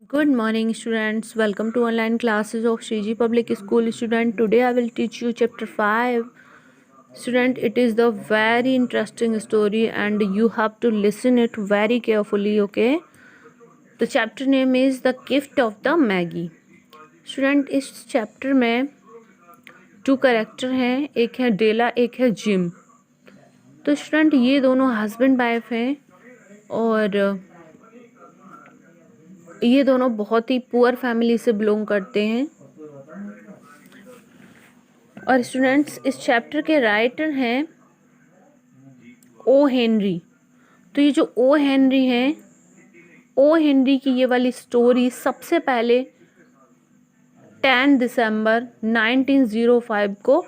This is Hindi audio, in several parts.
Good morning students, welcome to online classes of Shriji Public School student. Today I will teach you chapter 5. Student, it is the very interesting story and you have to listen it very carefully, okay? The chapter name is The Gift of the Maggie. Student, इस chapter में two character हैं, एक है डेला, एक है जिम. तो स्टूडेंट ये दोनों हस्बैंड वाइफ हैं और ये दोनों बहुत ही पुअर फैमिली से बिलोंग करते हैं. और स्टूडेंट्स इस चैप्टर के राइटर हैं ओ हेनरी. तो ये जो ओ हेनरी हैं, ओ हेनरी की ये वाली स्टोरी सबसे पहले 10 दिसंबर 1905 को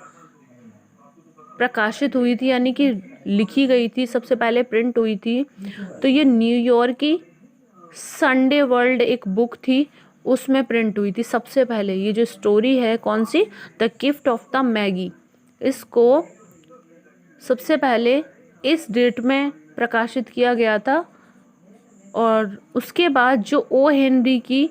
प्रकाशित हुई थी, यानी कि लिखी गई थी, सबसे पहले प्रिंट हुई थी. तो ये न्यूयॉर्क की संडे वर्ल्ड एक बुक थी, उसमें प्रिंट हुई थी सबसे पहले. ये जो स्टोरी है कौन सी, the gift of the Magi, इसको सबसे पहले इस डेट में प्रकाशित किया गया था. और उसके बाद जो ओ हेनरी की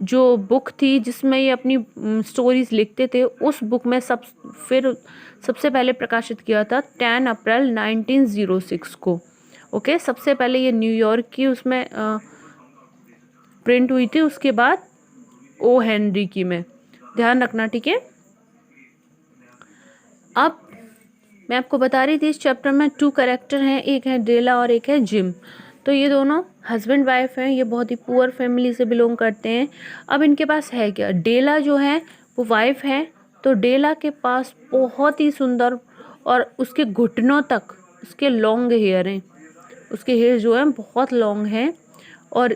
जो बुक थी जिसमें ये अपनी स्टोरीज लिखते थे, उस बुक में सबसे पहले प्रकाशित किया था 10 अप्रैल 1906 को. ओके, सबसे पहले ये न्यूयॉर्क की उसमें प्रिंट हुई थी, उसके बाद ओ हेनरी की में. ध्यान रखना, ठीक है. अब मैं आपको बता रही थी इस चैप्टर में टू कैरेक्टर हैं, एक है डेला और एक है जिम. तो ये दोनों हस्बैंड वाइफ हैं, ये बहुत ही पुअर फैमिली से बिलोंग करते हैं. अब इनके पास है क्या, डेला जो है वो वाइफ है. तो डेला के पास बहुत ही सुंदर और उसके घुटनों तक उसके लॉन्ग हेयर हैं, उसके हेयर जो हैं बहुत लॉन्ग हैं. और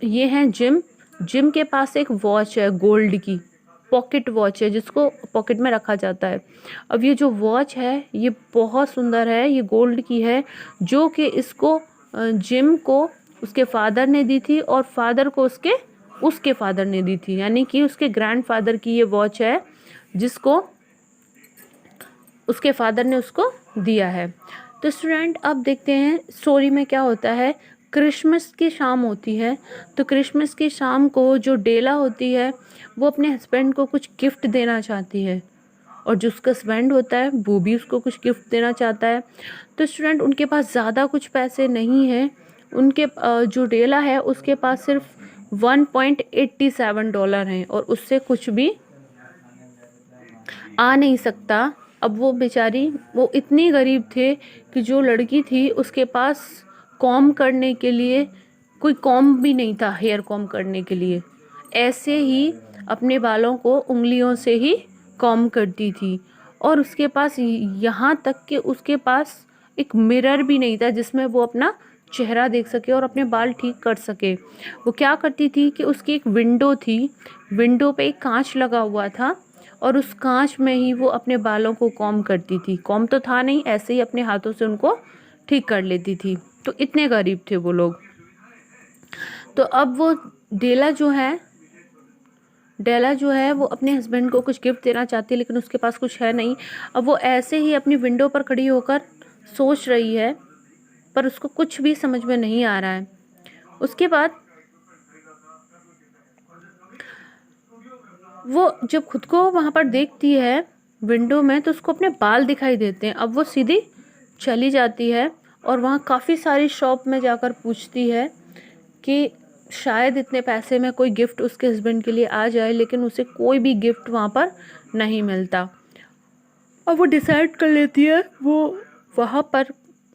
ये हैं जिम. जिम के पास एक वॉच है, गोल्ड की पॉकेट वॉच है, जिसको पॉकेट में रखा जाता है. अब ये जो वॉच है ये बहुत सुंदर है, ये गोल्ड की है, जो कि इसको जिम को उसके फादर ने दी थी और फादर को उसके फादर ने दी थी, यानी कि उसके ग्रैंडफादर की ये वॉच है जिसको उसके फादर ने उसको दिया है. तो स्टूडेंट अब देखते हैं स्टोरी में क्या होता है. क्रिसमस की शाम होती है. तो क्रिसमस की शाम को जो डेला होती है वो अपने हस्बैंड को कुछ गिफ्ट देना चाहती है, और जो उसका हस्बैंड होता है वो भी उसको कुछ गिफ्ट देना चाहता है. तो स्टूडेंट उनके पास ज़्यादा कुछ पैसे नहीं हैं. उनके जो डेला है उसके पास सिर्फ $1.87 हैं और उससे कुछ भी आ नहीं सकता. अब वो बेचारी, वो इतनी गरीब थे कि जो लड़की थी उसके पास कॉम करने के लिए कोई कॉम भी नहीं था, हेयर कॉम करने के लिए. ऐसे ही अपने बालों को उंगलियों से ही कॉम करती थी. और उसके पास यहाँ तक कि उसके पास एक मिरर भी नहीं था जिसमें वो अपना चेहरा देख सके और अपने बाल ठीक कर सके. वो क्या करती थी कि उसकी एक विंडो थी, विंडो पे एक कांच लगा हुआ था और उस कांच में ही वो अपने बालों को कॉम करती थी. कॉम तो था नहीं, ऐसे ही अपने हाथों से उनको ठीक कर लेती थी. तो इतने गरीब थे वो लोग. तो अब वो डेला जो है वो अपने हस्बैंड को कुछ गिफ्ट देना चाहती है, लेकिन उसके पास कुछ है नहीं. अब वो ऐसे ही अपनी विंडो पर खड़ी होकर सोच रही है, पर उसको कुछ भी समझ में नहीं आ रहा है. उसके बाद वो जब खुद को वहाँ पर देखती है विंडो में, तो उसको अपने बाल दिखाई देते हैं. अब वो सीधी चली जाती है और वहाँ काफ़ी सारी शॉप में जाकर पूछती है कि शायद इतने पैसे में कोई गिफ्ट उसके हस्बैंड के लिए आ जाए, लेकिन उसे कोई भी गिफ्ट वहाँ पर नहीं मिलता. और वो डिसाइड कर लेती है, वो वहाँ पर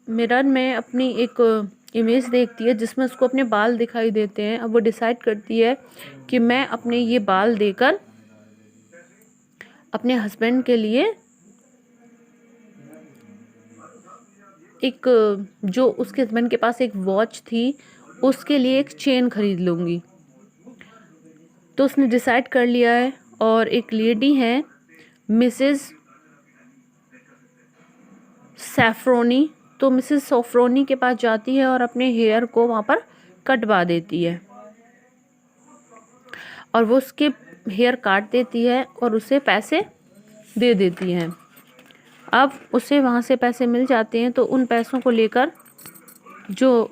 मिरर में अपनी एक इमेज देखती है जिसमें उसको अपने बाल दिखाई देते हैं. अब वो डिसाइड करती है कि मैं अपने ये बाल देकर अपने हस्बैंड के लिए एक, जो उसके हस्बैंड के पास एक वॉच थी, उसके लिए एक चेन खरीद लूँगी. तो उसने डिसाइड कर लिया है. और एक लेडी है मिसेस सैफ्रोनी, तो मिसेस सैफ्रोनी के पास जाती है और अपने हेयर को वहाँ पर कटवा देती है और वो उसके हेयर काट देती है और उसे पैसे दे देती है. अब उसे वहाँ से पैसे मिल जाते हैं, तो उन पैसों को लेकर जो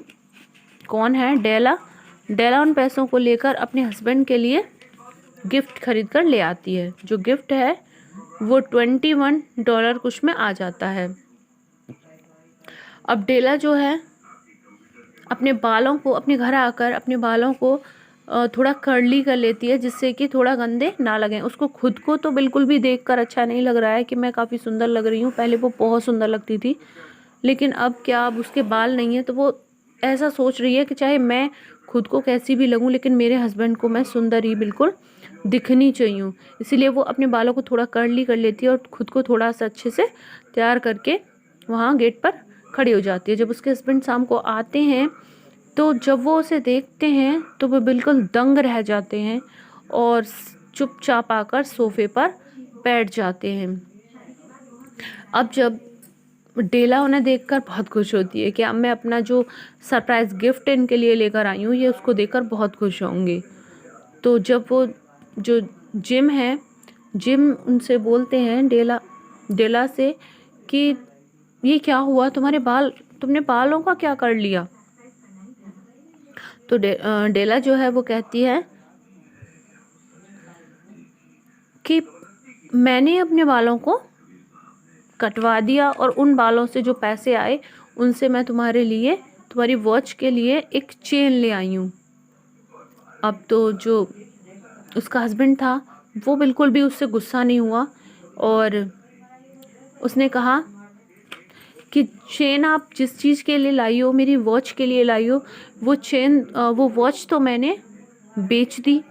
कौन है, डेला, डेला उन पैसों को लेकर अपने हस्बैंड के लिए गिफ्ट खरीद कर ले आती है। जो गिफ्ट है वो $21 कुछ में आ जाता है। अब डेला जो है अपने बालों को, अपने घर आकर अपने बालों को थोड़ा कर्ली कर लेती है, जिससे कि थोड़ा गंदे ना लगें। उसको खुद को तो बिल्कुल भी देखकर अच्छा नहीं लग रहा है कि मैं काफ़ी सुंदर लग रही हूँ। पहले वो बहुत सुंदर लगती थी, लेकिन अब क्या, अब उसके बाल नहीं है तो वो ऐसा सोच रही है कि चाहे मैं खुद को कैसी भी लगूं, लेकिन मेरे हस्बैंड को मैं सुंदर ही बिल्कुल दिखनी चाहिए। इसीलिए वो अपने बालों को थोड़ा कर्ली कर लेती है और खुद को थोड़ा सा अच्छे से तैयार करके वहाँ गेट पर खड़ी हो जाती है। जब उसके हस्बैंड शाम को आते हैं तो जब वो उसे देखते हैं तो वो बिल्कुल दंग रह जाते हैं और चुपचाप आकर सोफे पर बैठ जाते हैं। अब जब डेला उन्हें देखकर बहुत खुश होती है कि अब मैं अपना जो सरप्राइज गिफ्ट इनके लिए लेकर आई हूँ ये उसको देखकर बहुत खुश होंगे। तो जब वो जो जिम है, जिम उनसे बोलते हैं डेला से कि ये क्या हुआ, तुम्हारे बाल, तुमने बालों का क्या कर लिया। तो डेला जो है वो कहती है कि मैंने अपने बालों को कटवा दिया और उन बालों से जो पैसे आए उनसे मैं तुम्हारे लिए, तुम्हारी वॉच के लिए एक चेन ले आई हूँ। अब तो जो उसका हस्बैंड था वो बिल्कुल भी उससे गुस्सा नहीं हुआ और उसने कहा कि चेन आप जिस चीज़ के लिए लाई हो, मेरी वॉच के लिए लाई हो, वो चेन, वो वॉच तो मैंने बेच दी